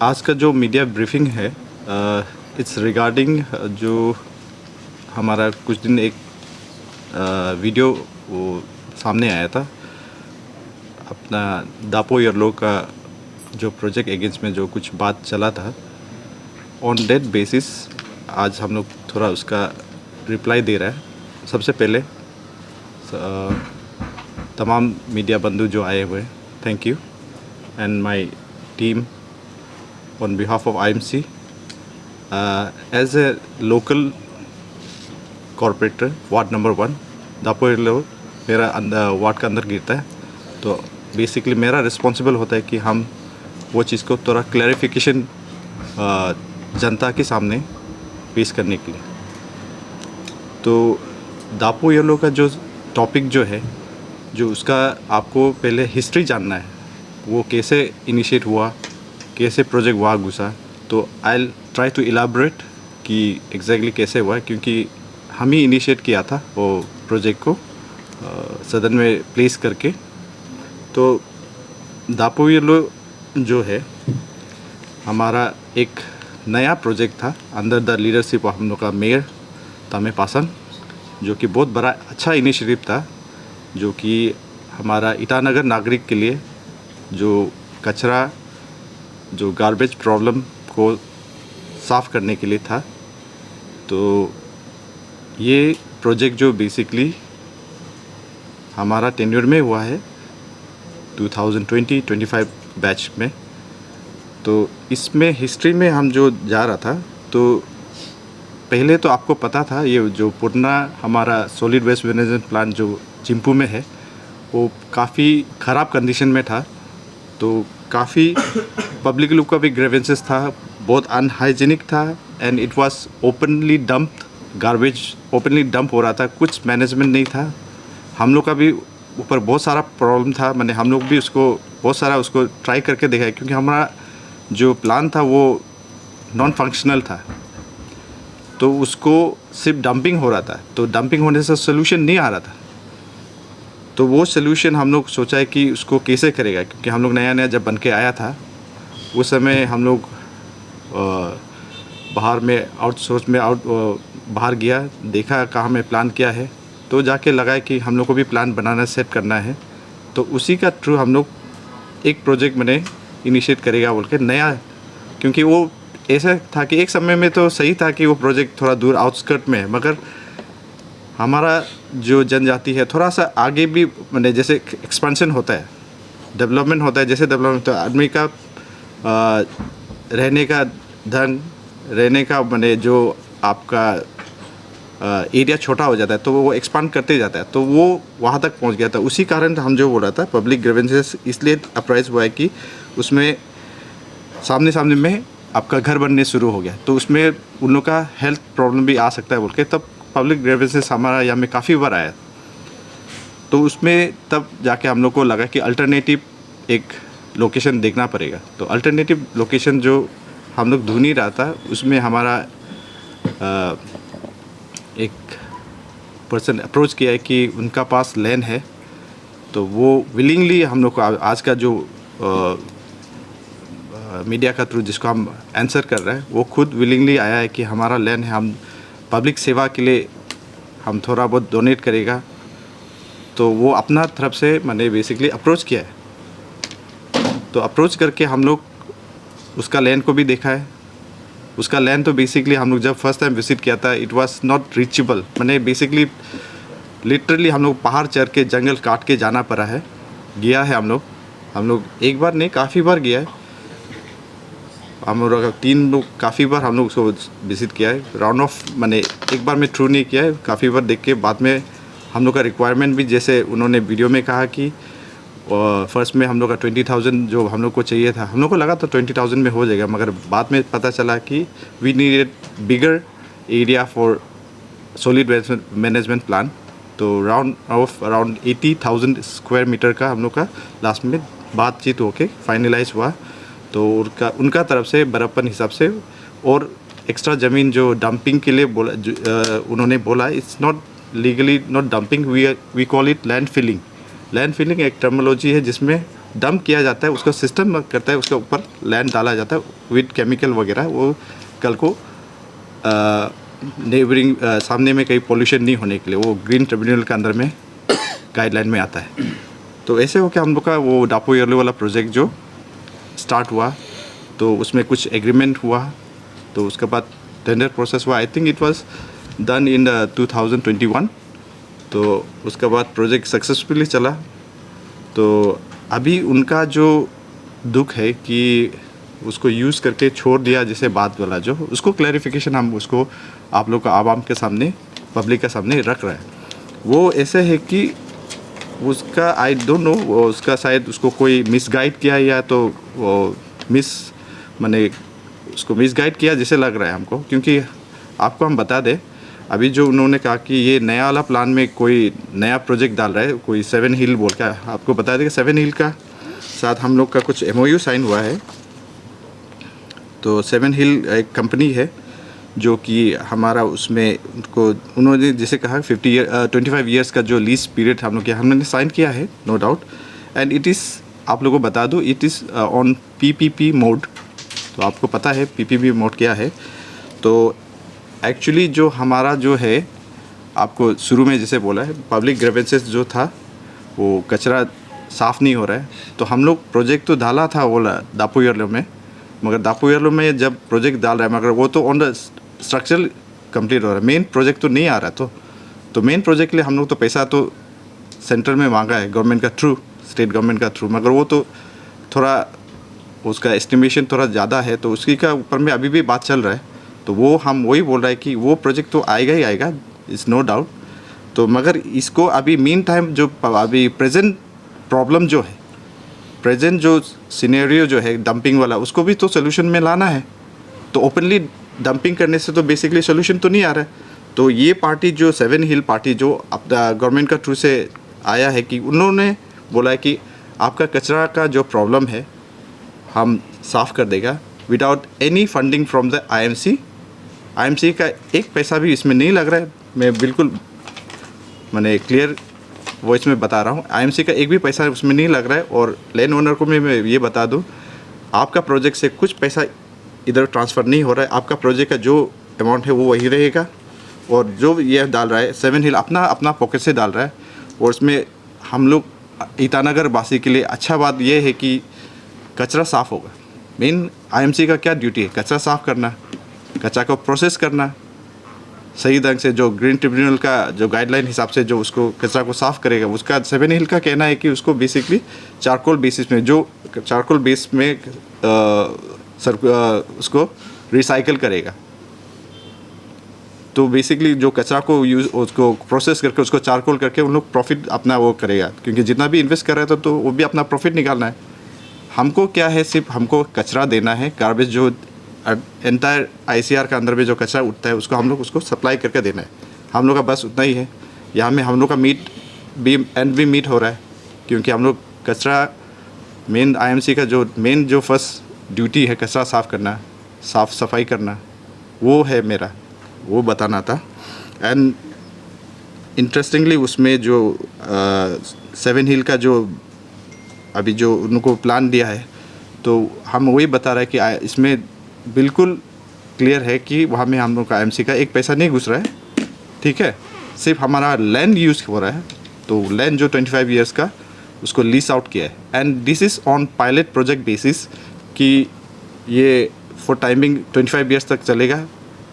आज का जो मीडिया ब्रीफिंग है इट्स रिगार्डिंग जो हमारा कुछ दिन एक वीडियो वो सामने आया था अपना दापो येलो का जो प्रोजेक्ट अगेंस्ट में जो कुछ बात चला था ऑन डेट बेसिस आज हम लोग थोड़ा उसका रिप्लाई दे रहा है। सबसे पहले तमाम मीडिया बंधु जो आए हुए हैं, thank you and my team on behalf of IMC as a local corporator ward number 1 Dapo yellow मेरा वार्ड का अंदर गिरता है, तो बेसिकली मेरा रिस्पॉन्सिबल होता है कि हम वो चीज़ को थोड़ा क्लैरिफिकेशन जनता के सामने पेश करने के लिए। तो दापो येलो का जो टॉपिक जो है, जो उसका आपको पहले हिस्ट्री जानना है, वो कैसे इनिशिएट हुआ, कैसे प्रोजेक्ट वहाँ घुसा। तो आई ट्राई टू इलाबरेट कि एग्जैक्टली कैसे हुआ, क्योंकि हम ही इनिशिएट किया था वो प्रोजेक्ट को सदन में प्लेस करके। तो दापो येलो जो है हमारा एक नया प्रोजेक्ट था अंडर द लीडरशिप ऑफ हम लोग का मेयर तामे पासंग, जो कि बहुत बड़ा अच्छा इनिशिएटिव था, जो कि हमारा ईटानगर नागरिक के लिए जो कचरा जो गार्बेज प्रॉब्लम को साफ़ करने के लिए था। तो ये प्रोजेक्ट जो बेसिकली हमारा टेन्योर में हुआ है 2020-25 बैच में। तो इसमें हिस्ट्री में हम जो जा रहा था, तो पहले तो आपको पता था ये जो पुराना हमारा सॉलिड वेस्ट मैनेजमेंट प्लांट जो चिंपू में है वो काफ़ी ख़राब कंडीशन में था। तो काफ़ी पब्लिक लोग का भी ग्रेवेंसेस था, बहुत अनहाइजीनिक था and it was openly dumped, garbage openly dump हो रहा था, कुछ मैनेजमेंट नहीं था। हम लोग का भी ऊपर बहुत सारा प्रॉब्लम था, मैंने हम लोग भी उसको बहुत सारा उसको ट्राई करके देखा है, क्योंकि हमारा जो प्लान था वो नॉन फंक्शनल था। तो उसको सिर्फ डंपिंग हो रहा था, तो डंपिंग होने से सोल्यूशन नहीं आ रहा था। तो वो सोल्यूशन हम लोग सोचा है कि उसको कैसे करेगा, क्योंकि हम लोग नया नया जब बन के आया था उस समय हम लोग बाहर में आउटसोर्स में बाहर गया, देखा कहाँ में प्लान किया है, तो जाके लगा कि हम लोग को भी प्लान बनाना सेट करना है। तो उसी का थ्रू हम लोग एक प्रोजेक्ट मैंने इनिशिएट करेगा बोल के नया, क्योंकि वो ऐसा था कि एक समय में तो सही था कि वो प्रोजेक्ट थोड़ा दूर आउटस्कर्ट में है, मगर हमारा जो जनजाति है थोड़ा सा आगे भी मैंने जैसे एक्सपेंशन होता है, डेवलपमेंट होता है, जैसे डेवलपमेंट होता है आदमी का रहने का ढंग, रहने का मैंने जो आपका एरिया छोटा हो जाता है तो वो एक्सपांड करते जाता है, तो वो वहाँ तक पहुँच गया था। उसी कारण हम जो बोल रहा था पब्लिक ग्रीवेंसेस इसलिए अपराइज हुआ है कि उसमें सामने में आपका घर बनने शुरू हो गया, तो उसमें उन लोग का हेल्थ प्रॉब्लम भी आ सकता है बोल के तब पब्लिक ग्रीवेंसेस हमारा यहाँ में काफ़ी बार आया। तो उसमें तब जाके हम लोग को लगा कि अल्टरनेटिव एक लोकेशन देखना पड़ेगा। तो अल्टरनेटिव लोकेशन जो हम लोग ढूंढ ही रहा था, उसमें हमारा एक पर्सन अप्रोच किया है कि उनका पास लैंड है, तो वो विलिंगली हम लोग को आज का जो मीडिया का थ्रू जिसको हम आंसर कर रहे हैं वो खुद विलिंगली आया है कि हमारा लैंड है, हम पब्लिक सेवा के लिए हम थोड़ा बहुत डोनेट करेगा। तो वो अपना तरफ से मैंने बेसिकली अप्रोच किया है। तो अप्रोच करके हम लोग उसका लैंड को भी देखा है। उसका लैंड तो बेसिकली हम लोग जब फर्स्ट टाइम विजिट किया था इट वाज नॉट रीचेबल, मैंने बेसिकली लिटरली हम लोग पहाड़ चढ़ के जंगल काट के जाना पड़ा है। गया है हम लोग एक बार नहीं काफ़ी बार गया है, हम लोग 3 लोग काफ़ी बार हम लोग उसको विज़िट किया है। राउंड ऑफ मैंने एक बार में थ्रू नहीं किया है, काफ़ी बार देख के बाद में हम लोग का रिक्वायरमेंट भी जैसे उन्होंने वीडियो में कहा कि फर्स्ट में हम लोग का 20,000 जो हम लोग को चाहिए था, हम लोग को लगा तो 20,000 में हो जाएगा, मगर बाद में पता चला कि we needed bigger area for solid waste management plan. तो अराउंड 80,000 स्क्वायर मीटर का हम लोग का लास्ट में बातचीत होके फाइनलाइज हुआ। तो उनका तरफ से बराबर हिसाब से और एक्स्ट्रा ज़मीन जो डंपिंग के लिए बोला उन्होंने बोला it's not legally not dumping, we call it land filling. Land filling एक टर्मिनोलॉजी है जिसमें डंप किया जाता है, उसका सिस्टम करता है, उसके ऊपर लैंड डाला जाता है विद केमिकल वगैरह। वो कल को नेबरिंग सामने में कहीं पोल्यूशन नहीं होने के लिए वो ग्रीन ट्रिब्यूनल के अंदर में गाइडलाइन में आता है। तो ऐसे हो के हम लोग का वो डापो येलो वाला प्रोजेक्ट जो स्टार्ट हुआ, तो उसमें कुछ एग्रीमेंट हुआ, तो उसके बाद टेंडर प्रोसेस हुआ। I think it was done in 2021। तो उसके बाद प्रोजेक्ट सक्सेसफुली चला। तो अभी उनका जो दुख है कि उसको यूज़ करके छोड़ दिया, जैसे बात वाला जो उसको क्लैरिफिकेशन हम उसको आप लोग का आवाम के सामने, पब्लिक के सामने रख रहे हैं। वो ऐसे है कि उसका आई डोंट नो, उसका शायद उसको कोई मिसगाइड किया या तो वो माने उसको मिसगाइड किया जैसे लग रहा है हमको। क्योंकि आपको हम बता दें, अभी जो उन्होंने कहा कि ये नया वाला प्लान में कोई नया प्रोजेक्ट डाल रहा है, कोई 7 हिल बोल के, आपको बता दें कि 7 हिल का साथ हम लोग का कुछ MOU साइन हुआ है। तो 7 हिल एक कंपनी है जो कि हमारा उसमें उनको उन्होंने जैसे कहा 25 ईयर्स का जो लीज पीरियड हम लोग किया, हमने साइन किया है, no doubt. And it is, आप लोगों को बता दूँ, it is on PPP mode. तो आपको पता है PPP मोड क्या है। तो एक्चुअली जो हमारा जो है, आपको शुरू में जैसे बोला है, पब्लिक ग्रीवेंसेस जो था, वो कचरा साफ़ नहीं हो रहा है। तो हम लोग प्रोजेक्ट तो डाला था वो दापो येलो में, मगर दापो येलो में जब प्रोजेक्ट डाल रहा है, मगर वो तो ऑन द स्ट्रक्चरल कंप्लीट हो रहा है, मेन प्रोजेक्ट तो नहीं आ रहा। तो मेन प्रोजेक्ट के लिए हम लोग तो पैसा तो सेंटर में मांगा है, गवर्नमेंट का थ्रू, स्टेट गवर्नमेंट का थ्रू, मगर वो तो थोड़ा उसका एस्टिमेशन थोड़ा ज़्यादा है। तो उसकी का ऊपर में अभी भी बात चल रहा है। तो वो हम वही बोल रहा है कि वो प्रोजेक्ट तो आएगा ही आएगा, इज़ नो डाउट। तो मगर इसको अभी मीन टाइम जो अभी प्रेजेंट प्रॉब्लम जो है, प्रेजेंट जो सिनेरियो जो है डंपिंग वाला, उसको भी तो सोल्यूशन में लाना है। तो ओपनली डंपिंग करने से तो बेसिकली सोल्यूशन तो नहीं आ रहा है। तो ये पार्टी जो 7 हिल पार्टी जो अपना गवर्नमेंट का थ्रू से आया है, कि उन्होंने बोला है कि आपका कचरा का जो प्रॉब्लम है हम साफ़ कर देगा without any funding from the IMC का एक पैसा भी इसमें नहीं लग रहा है। मैं बिल्कुल मैंने क्लियर वॉइस में बता रहा हूँ, IMC का एक भी पैसा उसमें नहीं लग रहा है। और लैंड ओनर को मैं ये बता दूँ, आपका प्रोजेक्ट से कुछ पैसा इधर ट्रांसफ़र नहीं हो रहा है। आपका प्रोजेक्ट का जो अमाउंट है वो वही रहेगा। और जो ये डाल रहा है 7 हिल अपना पॉकेट से डाल रहा है। और उसमें हम लोग ईटानगर वासी के लिए अच्छा बात ये है कि कचरा साफ़ होगा। मेन IMC का क्या ड्यूटी है? कचरा साफ़ करना, कचरा को प्रोसेस करना सही ढंग से, जो ग्रीन ट्रिब्यूनल का जो गाइडलाइन हिसाब से जो उसको कचरा को साफ़ करेगा। उसका 7 हिल का कहना है कि उसको बेसिकली चारकोल बेसिस में, जो चारकोल बेस में उसको रिसाइकल करेगा। तो बेसिकली जो कचरा को उसको प्रोसेस करके उसको चारकोल करके उन लोग प्रॉफिट अपना वो करेगा, क्योंकि जितना भी इन्वेस्ट कर रहा है तो वो भी अपना प्रॉफिट निकालना है। हमको क्या है, सिर्फ हमको कचरा देना है, गार्बेज जो एंटायर ICR का अंदर में जो कचरा उठता है उसको हम लोग उसको सप्लाई करके देना है। हम लोग का बस उतना ही है। यहाँ में हम लोग का मीट हो रहा है, क्योंकि हम लोग कचरा मेन IMC का जो मेन जो फर्स्ट ड्यूटी है कचरा साफ़ करना, साफ़ सफाई करना, वो है मेरा, वो बताना था। एंड इंटरेस्टिंगली उसमें जो 7 हिल का जो अभी जो उनको प्लान दिया है, तो हम वही बता रहे हैं कि इसमें बिल्कुल क्लियर है कि वहाँ में हम लोग का IMC का एक पैसा नहीं घुस रहा है, ठीक है। सिर्फ हमारा लैंड यूज़ हो रहा है। तो लैंड जो 25 ईयर्स का उसको लीज आउट किया है। And this is on pilot project basis कि ये फॉर टाइमिंग 25 ईयर्स तक चलेगा।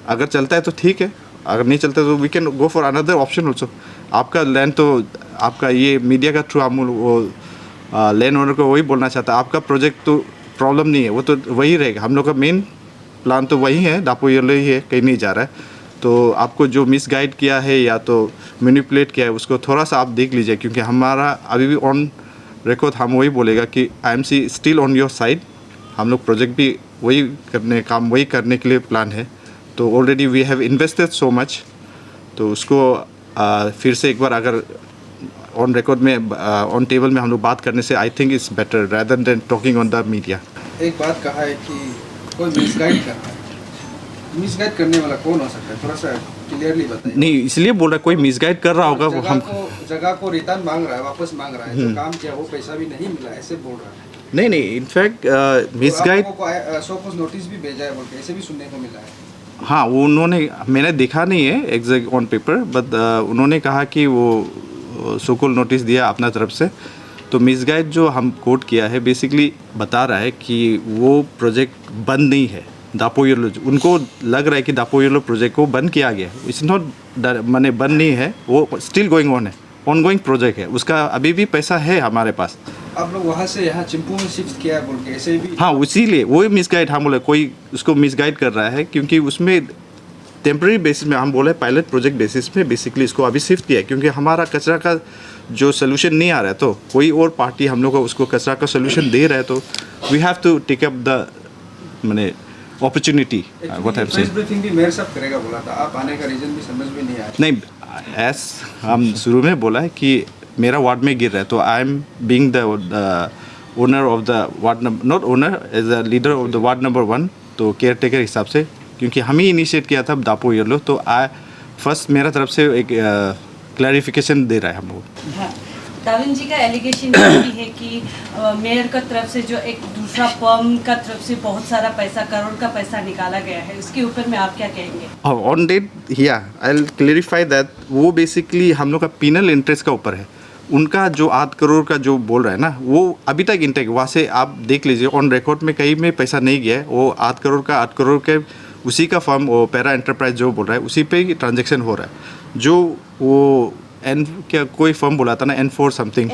अगर चलता है तो ठीक है, अगर नहीं चलता तो we can go for another option also. आपका लैंड तो आपका ये मीडिया का थ्रू हम वो लैंड ओनर को वही बोलना चाहता है, आपका प्रोजेक्ट तो प्रॉब्लम नहीं है, वो तो वही रहेगा। हम लोग का मेन प्लान तो वही है, दापो येलो ही है, कहीं नहीं जा रहा है। तो आपको जो मिसगाइड किया है या तो मैनिपुलेट किया है उसको थोड़ा सा आप देख लीजिए, क्योंकि हमारा अभी भी ऑन रिकॉर्ड हम वही बोलेगा कि IMC still on your side. हम लोग प्रोजेक्ट भी वही करने के लिए प्लान है। तो already we have invested so much. तो उसको फिर से एक बार अगर ऑन रिकॉर्ड में ऑन टेबल में हम लोग बात करने से I think it's better rather than talking on the media. एक बात कहा है कि कोई मिसगाइड कर रहा है, मिसगाइड करने वाला कौन हो सकता है? थोड़ा सा क्लियरली बताइए। नहीं, इसलिए बोल रहा है कोई मिसगाइड कर रहा होगा वो हम। जगह को रिटर्न मांग रहा है, वापस मांग रहा है, जो काम किया वो पैसा भी नहीं मिला, ऐसे बोल रहा है। नहीं नहीं, इनफैक्ट मिसगाइड, सो कुछ नोटिस भी भेजा है बोल के ऐसे भी सुनने को मिला है। हाँ वो उन्होंने, मैंने देखा नहीं है एग्जैक्ट ऑन पेपर, बट उन्होंने कहा कि वो सोकॉल नोटिस दिया अपना तरफ से। तो मिसगाइड जो हम कोट किया है बेसिकली बता रहा है कि वो प्रोजेक्ट बंद नहीं है। दापोयलो, उनको लग रहा है कि दापोयलो प्रोजेक्ट को बंद किया गया है। इट्स नॉट माने बंद नहीं है, वो स्टिल गोइंग ऑन है, ऑनगोइंग प्रोजेक्ट है, उसका अभी भी पैसा है हमारे पास। आप लोग वहाँ से यहाँ चिंपू में शिफ्ट किया है बोल के ऐसे भी। हाँ, इसीलिए वही मिसगाइड हम बोले, कोई उसको मिसगाइड कर रहा है, क्योंकि उसमें टेम्प्रेरी बेसिस में हम बोले पायलट प्रोजेक्ट बेसिस में बेसिकली इसको अभी शिफ्ट किया है, क्योंकि हमारा कचरा का जो सोल्यूशन नहीं आ रहा है, तो कोई और पार्टी हम लोग को उसको कचरा का सोल्यूशन दे रहा है, तो we have to take up the माने opportunity. What have said briefing भी मेरे साथ करेगा बोला था, आप आने का रीजन भी समझ में नहीं आया। नहीं, एस हम शुरू में बोला है कि मेरा वार्ड में गिर रहा है, तो I am being the owner of the ward number, not owner, as a leader of the ward number 1, तो केयर टेकर हिसाब से, क्योंकि हम ही इनिशिएट किया था दापोयलो, तो आई फर्स्ट मेरा तरफ से एक क्लैरिफिकेशन दे रहा है हम लोग। हाँ, दाविन जी का एलिगेशन ये भी है कि मेयर का तरफ से जो एक दूसरा फर्म का तरफ से बहुत सारा पैसा, करोड़ का पैसा निकाला गया है, उसके ऊपर में आप क्या कहेंगे? ऑन डेट या आई विल क्लेरिफाई दैट, वो बेसिकली हम लोग का पिनल इंटरेस्ट का ऊपर है। उनका जो 8 करोड़ का जो बोल रहा है ना, वो अभी तक इंटेक, वहाँ से आप देख लीजिए ऑन रिकॉर्ड में कहीं में पैसा नहीं गया है। वो 8 करोड़ का 8 करोड़ के उसी का फर्म, वो पैरा एंटरप्राइज जो बोल रहा है उसी पे ही ट्रांजेक्शन हो रहा है। जो वो एन क्या कोई फर्म बोला था ना, N4 समथिंग,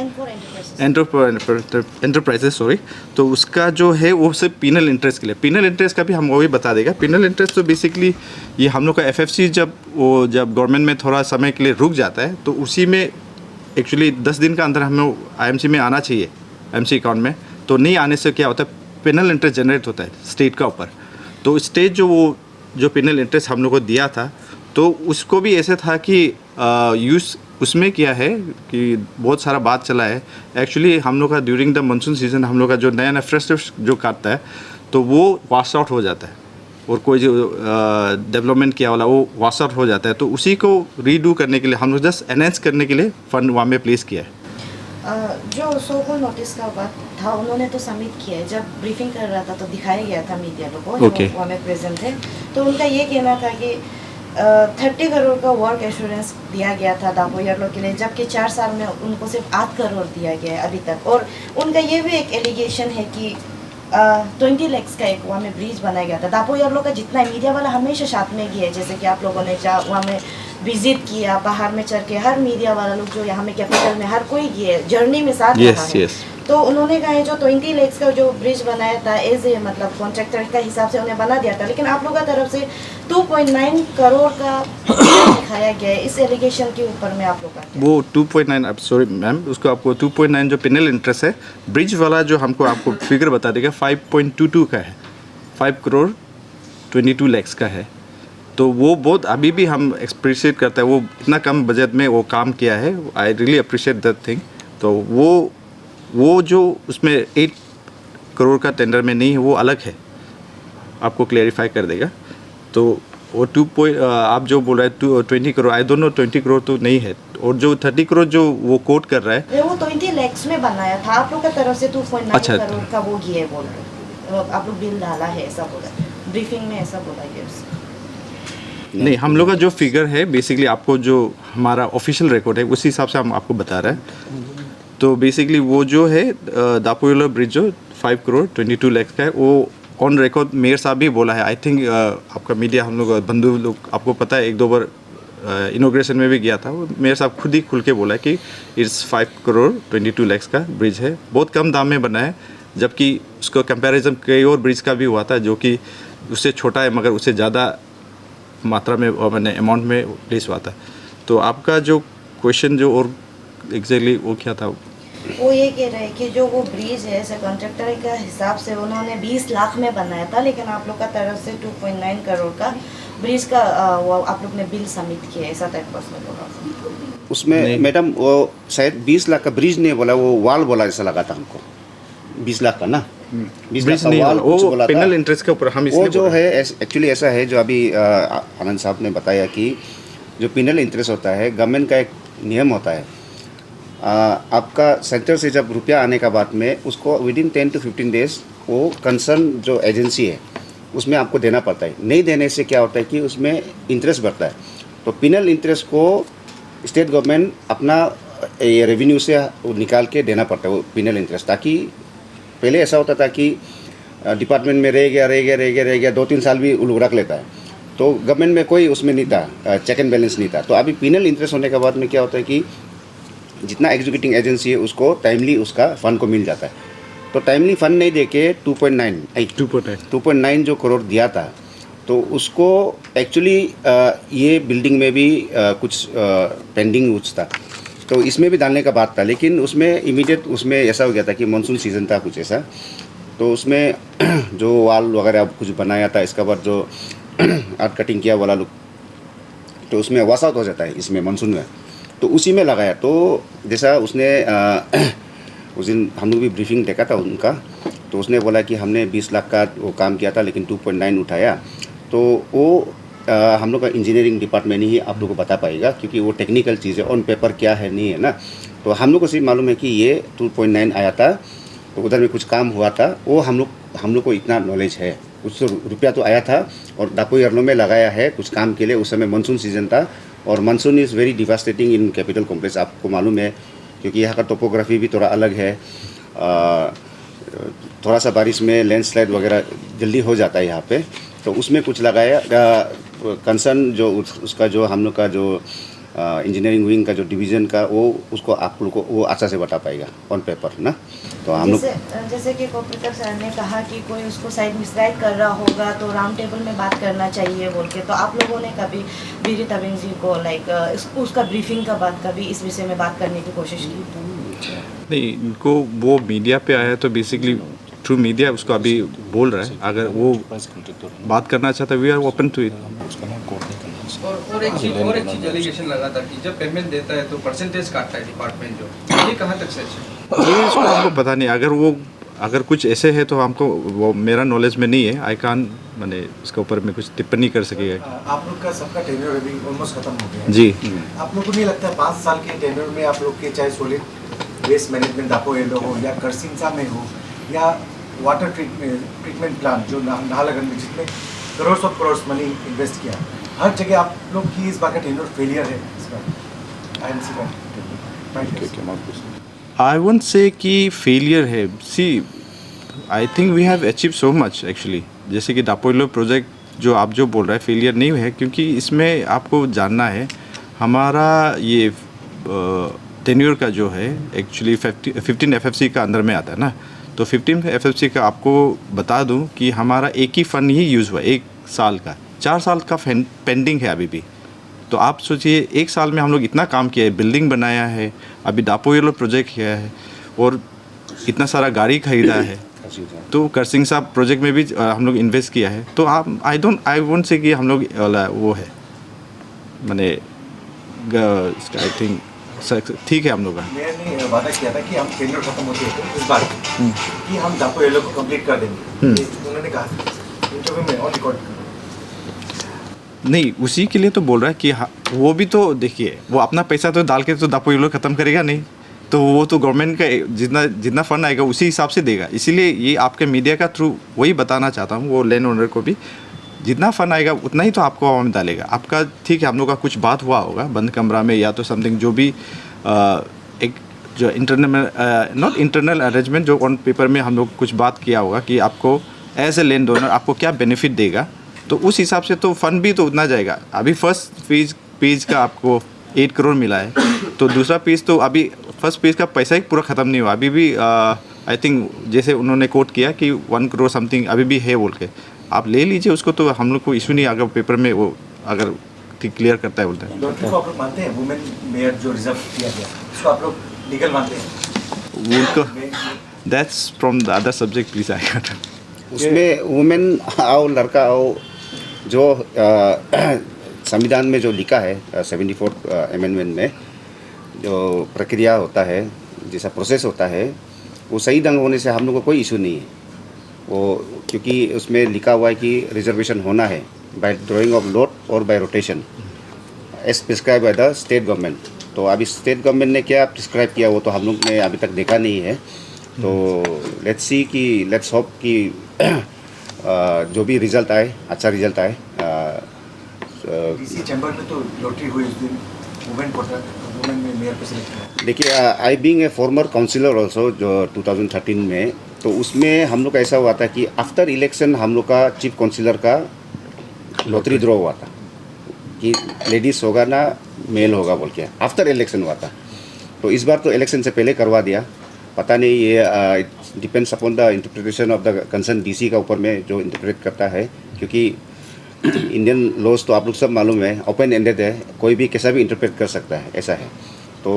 एंटरप्राइजेस सॉरी, तो उसका जो है वो सिर्फ पिनल इंटरेस्ट के लिए, पिनल इंटरेस्ट का भी हम वही बता देगा। पिनल इंटरेस्ट तो बेसिकली ये हम लोग का FFC जब गवर्नमेंट में थोड़ा समय के लिए रुक जाता है, तो उसी में एक्चुअली 10 दिन का अंदर हम लोग IMC में आना चाहिए, MC अकाउंट में। तो नहीं आने से क्या होता है, पिनल इंटरेस्ट जनरेट होता है स्टेट का ऊपर। तो स्टेट जो पिनल इंटरेस्ट हम लोग को दिया था, तो उसको भी ऐसे था कि यूज़ उसमें क्या है कि बहुत सारा बात चला है एक्चुअली। हम लोग का ड्यूरिंग द मानसून सीजन हम लोग का जो नया फ्रेश जो काटता है, तो वो वॉश आउट हो जाता है, और कोई जो डेवलपमेंट किया वाला वो वॉश आउट हो जाता है। तो उसी को रीडू करने के लिए हम लोग जस्ट एनहेंस करने के लिए फंड वहाँ में प्लेस किया है। जो सोकॉल नोटिस का बात था, उन्होंने तो सबमिट किया है। जब ब्रीफिंग कर रहा था तो दिखाया गया था मीडिया लोगों को, जो वहाँ में प्रेजेंट थे। तो उनका ये कहना था कि 30 करोड़ का वर्क एश्योरेंस दिया गया था दापोयलो के लिए, जबकि 4 साल में उनको सिर्फ 8 करोड़ दिया गया है अभी तक। और उनका ये भी एक एलिगेशन है कि 20 लाख का एक वहाँ में ब्रिज बनाया गया था। दापोयलो का जितना मीडिया वाला हमेशा साथ में गया है, जैसे कि आप लोगों ने वहाँ में विजिट किया, बाहर में चढ़ के हर मीडिया वाला लोग जो यहाँ में कैपिटल में हर कोई गया जर्नी में साथ रहा है। तो उन्होंने कहा जो 20 लाख का जो ब्रिज बनाया था एज ए मतलब कॉन्ट्रैक्टर का हिसाब से उन्हें बना दिया था, लेकिन आप लोगों की तरफ से 2.9 करोड़ का दिखाया गया है। इस एलिगेशन के ऊपर में आप लोग का वो 2.9, अब सॉरी मैम, उसको आपको 2.9 जो पिनल इंटरेस्ट है, ब्रिज वाला जो हमको आपको फिगर बता देगा 5.22 का है, 5 करोड़ 22 लाख का है। तो वो बहुत अभी भी हम अप्रिशिएट करते हैं, वो इतना कम बजट में वो काम किया है। I really appreciate that thing. तो वो जो उसमें 8 करोड़ का टेंडर में नहीं है, वो अलग है, आपको क्लेरिफाई कर देगा। तो वो आप जो बोल रहे हैं 20 crore, I don't know 20 crore तो नहीं है, और जो 30 करोड़ जो वो कोट कर रहा है वो 20 लाख में बनाया था। आप लोग की तरफ से 2.9 अच्छा, करोड़ का वो ये बोल रहे, आप लोग बिल डाला है ऐसा बोला, ब्रीफिंग में ऐसा बोला गया। नहीं, हम लोग का जो फिगर है बेसिकली आपको जो हमारा ऑफिशियल रिकॉर्ड है उसी हिसाब से हम आपको बता रहे हैं। तो बेसिकली वो जो है दापोयलो ब्रिज जो 5 करोड़ 22 लाख का है, वो ऑन रिकॉर्ड मेयर साहब भी बोला है। आई थिंक आपका मीडिया हम लोग बंधु लोग आपको पता है, 2 बार इनोग्रेशन में भी गया था, वो मेयर साहब खुद ही खुल के बोला है कि इट्स 5 करोड़ 22 लाख का ब्रिज है, बहुत कम दाम में बना है। जबकि उसका कंपैरिजन कई और ब्रिज का भी हुआ था जो कि उससे छोटा है मगर उससे ज़्यादा मात्रा में मैंने अमाउंट में प्लेस हुआ था। तो आपका जो क्वेश्चन जो और एग्जैक्टली वो क्या था? वो ये कह रहे हैं कि जो वो ब्रिज है ऐसे कॉन्ट्रैक्टर का हिसाब से उन्होंने 20 लाख में बनाया था, लेकिन आप लोग का तरफ से 2.9 करोड़ का ब्रिज का वो आप लोग ने बिल सबमिट किया, ऐसा टाइप का उसने बोला। उसमें मैडम वो शायद 20 लाख का ब्रिज नहीं बोला, वो वाल बोला जैसा लगा था हमको। 20 लाख का ना, 20 लाख का वाल कुछ बोला था। पिनल इंटरेस्ट के ऊपर हम वो जो है एक्चुअली ऐसा है जो अभी आनंद साहब ने बताया कि जो पिनल इंटरेस्ट होता है, गवर्नमेंट का एक नियम होता है, आपका सेंटर से जब रुपया आने का बाद में उसको विदिन 10 to 15 डेज वो कंसर्न जो एजेंसी है उसमें आपको देना पड़ता है। नहीं देने से क्या होता है कि उसमें इंटरेस्ट बढ़ता है। तो पिनल इंटरेस्ट को स्टेट गवर्नमेंट अपना ये रेवेन्यू से निकाल के देना पड़ता है, वो पिनल इंटरेस्ट। ताकि पहले ऐसा होता था कि डिपार्टमेंट में रह गया 2-3 साल भी वो लोग रख लेता है, तो गवर्नमेंट में कोई उसमें नहीं था, चेक एंड बैलेंस नहीं था। तो अभी पिनल इंटरेस्ट होने के बाद में क्या होता है कि जितना एग्जीक्यूटिंग एजेंसी है उसको टाइमली उसका फंड को मिल जाता है। तो टाइमली फंड नहीं देके 2.9 जो करोड़ दिया था, तो उसको एक्चुअली ये बिल्डिंग में भी कुछ पेंडिंग कुछ था, तो इसमें भी डालने का बात था। लेकिन उसमें इमीडिएट उसमें ऐसा हो गया था कि मानसून सीज़न था कुछ ऐसा, तो उसमें जो वाल वगैरह कुछ बनाया था, इसके बाद जो आर्ट कटिंग किया वाला लोग, तो उसमें वॉश आउट हो जाता है इसमें मानसून में, तो उसी में लगाया। तो जैसा उसने उस दिन हम लोग भी ब्रीफिंग देखा था उनका, तो उसने बोला कि हमने 20 लाख का वो काम किया था लेकिन 2.9 उठाया। तो वो हम लोग का इंजीनियरिंग डिपार्टमेंट ही आप लोग को बता पाएगा, क्योंकि वो टेक्निकल चीज़ है, ऑन पेपर क्या है नहीं है ना। तो हम लोग को सिर्फ मालूम है कि ये 2.9 आया था, तो उधर में कुछ काम हुआ था, वो हम लोग को इतना नॉलेज है। कुछ तो रुपया तो आया था और डापो यर्लो में लगाया है कुछ काम के लिए। उस समय मानसून सीजन था और monsoon is very devastating in capital complex, आपको मालूम है, क्योंकि यहाँ का टोपोग्राफी भी थोड़ा अलग है। थोड़ा सा बारिश में लैंडस्लाइड वगैरह जल्दी हो जाता है यहाँ पे, तो उसमें कुछ लगाया। कंसर्न जो उसका जो हम लोग का जो इंजीनियरिंग विंग का जो डिवीज़न का, वो उसको आप लोग को वो अच्छा से बता पाएगा ऑन पेपर ना। तो हम लोग जैसे कि कोऑपरेटिव सर ने कहा कि कोई उसको साइड मिसगाइड कर रहा होगा तो राउंड टेबल में बात करना चाहिए बोल के, तो आप लोगों ने कभी बीरी तबिंग जी को उसका ब्रीफिंग का बाद कभी इस विषय में बात करने की कोशिश की? नहीं, इनको वो मीडिया पे आया तो बेसिकली थ्रू मीडिया उसको अभी बोल रहा है। अगर वो बात करना चाहता है, we are open to it. और एक चीज एलिगेशन लगा था कि जब पेमेंट देता है तो परसेंटेज काटता है डिपार्टमेंट, जो ये कहाँ तक सच है? ये इसको हमको पता नहीं। अगर कुछ ऐसे है तो हमको वो मेरा नॉलेज में नहीं है, आई कान मैंने इसके ऊपर में कुछ टिप्पणी कर सकेगा। आप लोग का सबका टेन्योर अभी ऑलमोस्ट खत्म हो गया है जी। आप लोग को नहीं लगता 5 साल के टेन्योर में आप लोग के चाहे सॉलिड वेस्ट मैनेजमेंट दापो येलो हो या करसिंसा में हो या वाटर ट्रीटमेंट प्लांट जो नाहरलगुन में, जिसमें करोड़ मनी इन्वेस्ट किया, हर जगह आप लोग की इस बार का टेन्योर फेलियर है इस बार आईएमसी का? आई वोंट से कि फेलियर है। See I think we have achieve so much actually. जैसे कि दापोलो प्रोजेक्ट जो आप जो बोल रहे हैं फेलियर नहीं है, क्योंकि इसमें आपको जानना है हमारा ये टेन्योर का जो है एक्चुअली 15 FFC का अंदर में आता है ना। तो 15 FFC का आपको बता दूं कि हमारा एक ही फ़ंड ही यूज़ हुआ 1 साल का, 4 साल का पेंडिंग है अभी भी। तो आप सोचिए 1 साल में हम लोग इतना काम किया है, बिल्डिंग बनाया है, अभी दापो येलो प्रोजेक्ट किया है और इतना सारा गाड़ी खरीदा है। तो करसिंग साहब प्रोजेक्ट में भी हम लोग इन्वेस्ट किया है। तो आप आई वोंट से कि हम लोग वो है मैंने आई थिंक ठीक है हम लोग का। मैंने वादा किया था कि हम टेन्योर खत्म होते हैं इस बार कि हम दापो येलो को कंप्लीट कर देंगे, उन्होंने कहा इंटरव्यू में और रिकॉर्ड नहीं, उसी के लिए तो बोल रहा है कि वो भी तो देखिए, वो अपना पैसा तो डाल के तो दापो येलो ख़त्म करेगा नहीं, तो वो तो गवर्नमेंट का जितना फंड आएगा उसी हिसाब से देगा। इसीलिए ये आपके मीडिया का थ्रू वही बताना चाहता हूँ, वो लैंड ओनर को भी जितना फंड आएगा उतना ही तो आपको हवा में डालेगा। आपका ठीक है, हम लोग का कुछ बात हुआ होगा बंद कमरा में या तो समथिंग, जो भी एक जो नॉट इंटरनल अरेंजमेंट जो ऑन पेपर में हम लोग कुछ बात किया होगा कि आपको एज ए लैंड ओनर आपको क्या बेनिफिट देगा, तो उस हिसाब से तो फंड भी तो उतना जाएगा। अभी फर्स्ट पेज का आपको 8 करोड़ मिला है, तो दूसरा पेज तो अभी फर्स्ट पेज का पैसा ही पूरा ख़त्म नहीं हुआ। अभी भी आई थिंक जैसे उन्होंने कोट किया कि 1 करोड़ समथिंग अभी भी है बोल के, आप ले लीजिए उसको, तो हम लोग को इशू नहीं। अगर पेपर में वो अगर क्लियर करता है बोलते हैं। लॉटरी को आप लोग मानते हैं? वुमेन मेयर जो रिजर्व किया गया उसको आप लोग लीगल मानते हैं? वो that's from the other subject please I got. उसमें वुमेन आओ लड़का आओ, जो संविधान में जो लिखा है 74th अमेंडमेंट में जो प्रक्रिया होता है, जैसा प्रोसेस होता है, वो सही ढंग होने से हम लोग को कोई इशू नहीं है वो, क्योंकि उसमें लिखा हुआ है कि रिजर्वेशन होना है बाय ड्राइंग ऑफ लॉट और by rotation. As prescribe by the state government. तो अभी स्टेट गवर्नमेंट ने क्या प्रिस्क्राइब किया वो तो हम लोग ने अभी तक देखा नहीं है। तो लेट्स होप कि जो भी रिजल्ट आए अच्छा रिजल्ट आए। डीसी चैम्बर में तो लॉटरी हुई उस दिन, वुमेन में मेयर को सिलेक्ट किया। देखिए I being a former councillor also जो 2013 में, तो उसमें हम लोग का ऐसा हुआ था कि आफ्टर इलेक्शन हम लोग का चीफ काउंसिलर का लॉटरी ड्रॉ हुआ था कि लेडीज़ होगा ना मेल होगा बोल के, आफ्टर इलेक्शन हुआ था। तो इस बार तो इलेक्शन से पहले करवा दिया। पता नहीं ये depends upon the interpretation of the concern DC का ऊपर में जो इंटरप्रेट करता है, क्योंकि इंडियन लॉज तो आप लोग सब मालूम है ओपन एंडेड है, कोई भी कैसा भी इंटरप्रेट कर सकता है, ऐसा है। तो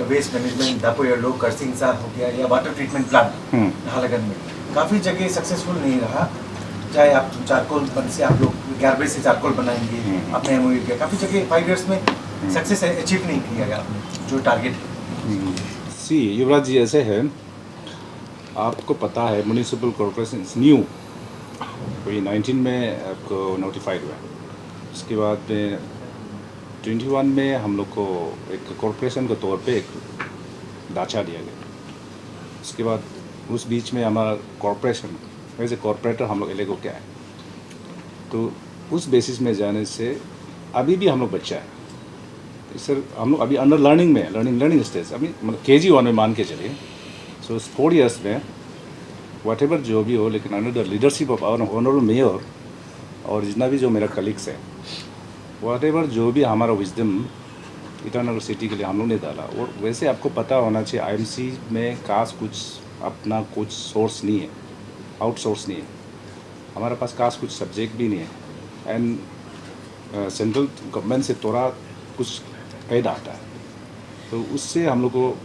वेस्ट मैनेजमेंट दापोयलो करसिंगसा हो गया या वाटर ट्रीटमेंट प्लांट नाहरलगुन में काफ़ी जगह सक्सेसफुल नहीं रहा। चाहे आप चारकोल से आप लोग गार्बेज से चारकोल बनाएंगे, आपने एमओयू किया, काफ़ी जगह 5 इयर्स में सक्सेस अचीव नहीं किया गया आपने जो टारगेट है। सी युवराज जी, ऐसे है आपको पता है म्यूनिसिपल कॉर्पोरेशन न्यू कोई 19 में आपको नोटिफाइड हुआ। उसके बाद में 21 में हम लोग को एक कॉर्पोरेशन के तौर पे एक ढांचा दिया गया। उसके बाद उस बीच में हमारा कॉर्पोरेशन एज ए कॉर्पोरेटर हम लोग इलेक्ट क्या है, तो उस बेसिस में जाने से अभी भी हम लोग बच्चा है सर। हम लोग अभी अंडर लर्निंग में लर्निंग स्टेज, अभी मतलब KG1 में मान के चलिए। सो 4 इयर्स में वट एवर जो भी हो, लेकिन under the leadership of our honourable mayor और जितना भी जो मेरा कलीग्स है, वट एवर जो भी हमारा विजडम ईटानगर सिटी के लिए हम लोग ने डाला। और वैसे आपको पता होना चाहिए IMC में काश कुछ अपना कुछ सोर्स नहीं है, आउटसोर्स नहीं है। हमारे पास काश कुछ सब्जेक्ट भी नहीं है एंड सेंट्रल गवर्नमेंट से थोड़ा कुछ पैड आता है, तो उससे हम लोग को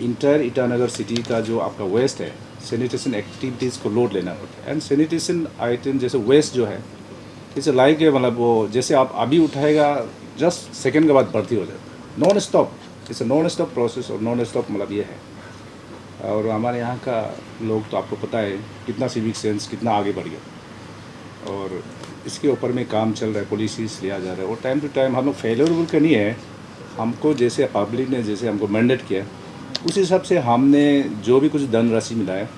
इंटायर ईटानगर सिटी का जो आपका वेस्ट है सैनिटेशन एक्टिविटीज़ को लोड लेना पड़ता है। एंड सैनिटेशन आइटम जैसे वेस्ट जो है इसे लाइक है, मतलब वो जैसे आप अभी उठाएगा जस्ट सेकंड के बाद भर्ती हो जाए, non stop, it's non stop process. और नॉन स्टॉप मतलब ये है। और हमारे यहाँ का लोग तो आपको पता है कितना सिविक सेंस कितना आगे बढ़ गया, और इसके ऊपर में काम चल रहा है, पॉलिसीज लिया जा रहा है। और टाइम टू टाइम हम लोग फेलियर का नहीं है, हमको जैसे पब्लिक ने जैसे हमको मैंडेट किया उस हिसाब से हमने जो भी कुछ धनराशि मिला है,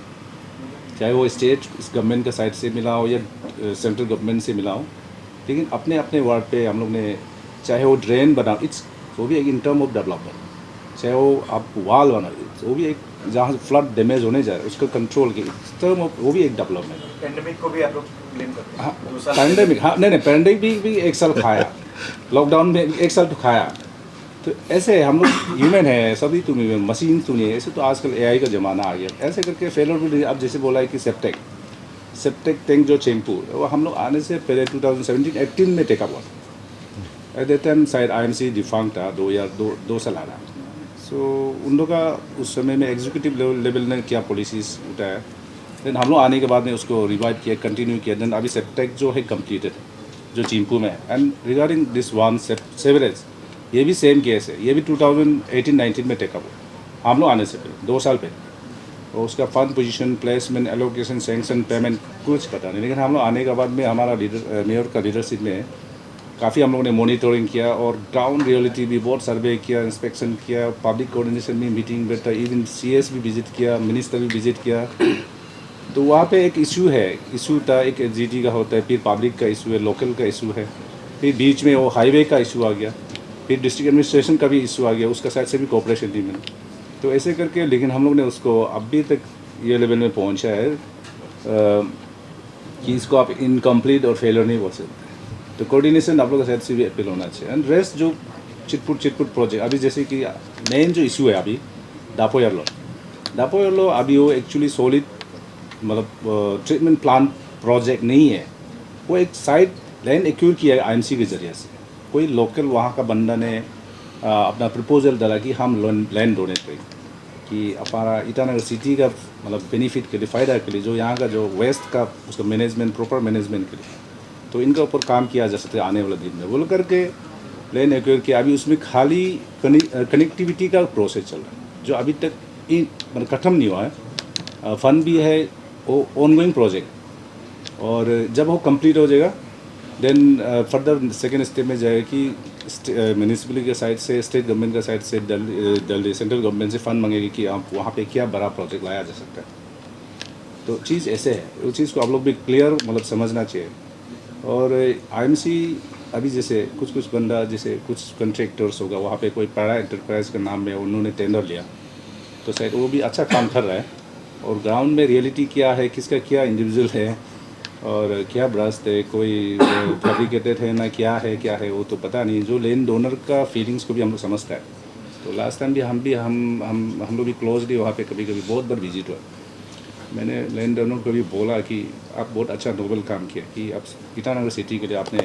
चाहे वो स्टेट गवर्नमेंट के साइड से मिला हो या सेंट्रल गवर्नमेंट से मिला हो, लेकिन अपने अपने वार्ड पे हम लोग ने चाहे वो ड्रेन बनाओ, इट्स वो भी एक इन टर्म ऑफ डेवलपमेंट, चाहे वो आप वाल बनाओ, वो भी एक जहाँ फ्लड डैमेज होने जा रहा है उसको कंट्रोल के टर्म ऑफ, वो भी एक डेवलपमेंट। पेंडेमिक को भी आप लोग ब्लेम करते हैं। हाँ, पैंडेमिक, हाँ नहीं पैंडेमिक भी 1 साल खाया, लॉकडाउन में 1 साल तो खाया। तो ऐसे हम लोग ह्यूमन है, सभी तुम मशीन तो नहीं है, ऐसे तो आजकल AI का ज़माना आ गया। ऐसे करके फेलर अब जैसे बोला है कि सेप्टेक टैंक जो चेंगपुर वो हम लोग आने से पहले 2017-18 में टेकअप हुआ था। एट दैट टाइम शायद IMC डिफंक्ट था, 2 साल आ रहा। सो उन लोग का उस समय में एग्जीक्यूटिव लेवल ने क्या पॉलिसीज़ उठाया, देन हम लोग आने के बाद में उसको रिवाइव किया, कंटिन्यू किया। देन अभी सेप्टेक जो है कम्प्लीटेड जो चिंपू में है। And regarding this one sewerage, ये भी सेम केस है, ये भी 2018-19 में टेकअप हुआ हम लोग आने से पहले, 2 साल पहले। और उसका fund position, placement, allocation, sanction, payment कुछ पता नहीं। लेकिन हम लोग आने के बाद में हमारा मेयर का लीडरशिप में काफ़ी हम लोगों ने मॉनिटरिंग किया और ग्राउंड रियलिटी भी बहुत सर्वे किया, इंस्पेक्शन किया, पब्लिक कोऑर्डिनेशन में मीटिंग बैठा, इवन CS भी विजिट किया, मिनिस्टर भी विजिट किया। तो वहाँ पे एक इशू था, एक GT का होता है, फिर पब्लिक का इशू है, लोकल का इशू है, फिर बीच में वो हाईवे का इशू आ गया, फिर डिस्ट्रिक्ट एडमिनिस्ट्रेशन का भी इशू आ गया, उसका साइड से भी कोऑपरेशन नहीं मिला। तो ऐसे करके लेकिन हम लोग ने उसको अभी तक ये लेवल में पहुंचा है कि इसको आप इनकम्प्लीट और फेलियर नहीं बोल सकते। तो कोऑर्डिनेशन आप लोग का साइड से भी अपील होना चाहिए। एंड रेस्ट जो चिटपुट प्रोजेक्ट अभी जैसे कि मेन जो इशू है अभी दापोयलो अभी वो एक्चुअली सॉलिड मतलब ट्रीटमेंट प्लांट प्रोजेक्ट नहीं है, वो एक साइड लैंड एक्यूर किया है IMC के ज़रिए से। कोई लोकल वहाँ का बंदा ने अपना प्रपोजल डाला कि हम लैंड डोनेट करें कि हमारा ईटानगर सिटी का मतलब बेनिफिट के लिए, फ़ायदा के लिए, जो यहाँ का जो वेस्ट का उसका मैनेजमेंट, प्रॉपर मैनेजमेंट के लिए, तो इनके ऊपर काम किया जा सकता है आने वाले दिन में बोल करके लैंड एक्वायर किया। अभी उसमें खाली कनेक्टिविटी का प्रोसेस चल रहा है जो अभी तक मतलब ख़त्म नहीं हुआ है। फंड भी है, वो ऑनगोइंग प्रोजेक्ट, और जब वो कंप्लीट हो जाएगा देन फर्दर सेकेंड स्टेप में जाएगा कि म्यूनिसिपलिटी के साइड से, स्टेट गवर्नमेंट का साइड से, दिल्ली सेंट्रल गवर्नमेंट से फंड मांगेगी कि आप वहाँ पे क्या बड़ा प्रोजेक्ट लाया जा सकता है। तो चीज़ ऐसे है, उस चीज़ को आप लोग भी क्लियर मतलब समझना चाहिए। और आईएमसी अभी जैसे कुछ बंदा, जैसे कुछ कंट्रैक्टर्स होगा, वहाँ पे कोई बड़ा एंटरप्राइज के नाम में उन्होंने टेंडर लिया, तो शायद वो भी अच्छा काम कर रहा है। और ग्राउंड में रियलिटी क्या है, किसका क्या इंडिविजुअल है और क्या ब्रास्ट है, कोई फैब्रिकेटेड है ना, क्या है वो तो पता नहीं। जो लैंड डोनर का फीलिंग्स को भी हम लोग समझता है। तो लास्ट टाइम भी हम लोग भी क्लोजली वहाँ पे कभी बहुत बार विजिट हुआ। मैंने लैंड डोनर को भी बोला कि आप बहुत अच्छा नोबल काम किया कि आप ईटानगर सिटी के लिए आपने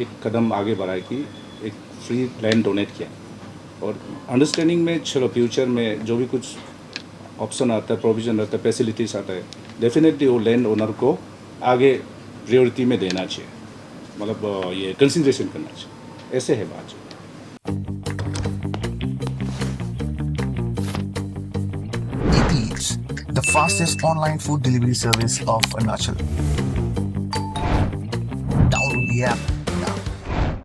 एक कदम आगे बढ़ाया कि एक फ्री लैंड डोनेट किया। और अंडरस्टैंडिंग में चलो फ्यूचर में जो भी कुछ ऑप्शन आता है, प्रोविज़न आता है, फैसिलिटीज़ आता है, डेफिनेटली वो लैंड ओनर को आगे प्रायोरिटी में देना चाहिए, मतलब ये कंसिडरेशन करना चाहिए। ऐसे है बात। Eats, the fastest online food delivery service of Arunachal. Download the app